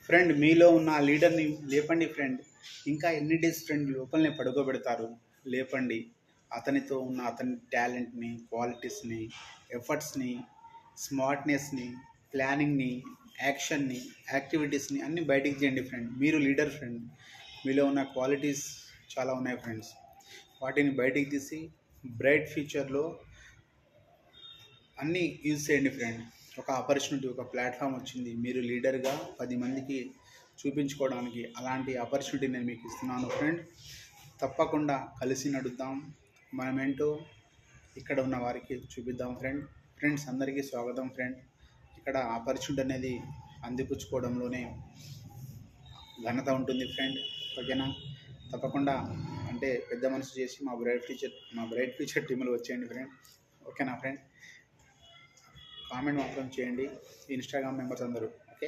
Friend మీలో ఉన్న ఆ లీడర్ని లేపండి ఫ్రెండ్. ఇంకా ఎన్ని డేస్ ఫ్రెండ్ లోపలనే పడుకోబెడతారు? లేపండి. అతనితో ఉన్న అతని టాలెంట్ని, క్వాలిటీస్ని, ఎఫర్ట్స్ని, స్మార్ట్నెస్ని, ప్లానింగ్ని, యాక్షన్ని, యాక్టివిటీస్ని అన్నీ బయటికి చేయండి ఫ్రెండ్. మీరు లీడర్ ఫ్రెండ్. మీలో ఉన్న క్వాలిటీస్ చాలా ఉన్నాయి ఫ్రెండ్స్. వాటిని బయటికి తీసి బ్రైట్ ఫ్యూచర్లో అన్నీ యూజ్ చేయండి ఫ్రెండ్. ఒక ఆపర్చునిటీ, ఒక ప్లాట్ఫామ్ వచ్చింది, మీరు లీడర్గా 10 మందికి చూపించుకోవడానికి. అలాంటి ఆపర్చునిటీ నేను మీకు ఇస్తున్నాను ఫ్రెండ్. తప్పకుండా కలిసి నడుద్దాం. మనమేంటో ఇక్కడ ఉన్న వారికి చూపిద్దాం ఫ్రెండ్. ఫ్రెండ్స్ అందరికీ స్వాగతం ఫ్రెండ్. ఇక్కడ ఆపర్చునిటీ అనేది అందిపుచ్చుకోవడంలోనే ఘనత ఉంటుంది ఫ్రెండ్. ఓకేనా? తప్పకుండా అంటే పెద్ద మనసు చేసి మా బ్రైట్ ఫ్యూచర్ టీంలో వచ్చేయండి ఫ్రెండ్. ఓకేనా ఫ్రెండ్? కామెంట్ మాత్రం చేయండి. ఇన్స్టాగ్రామ్ మెంబర్స్ అందరూ. ఓకే.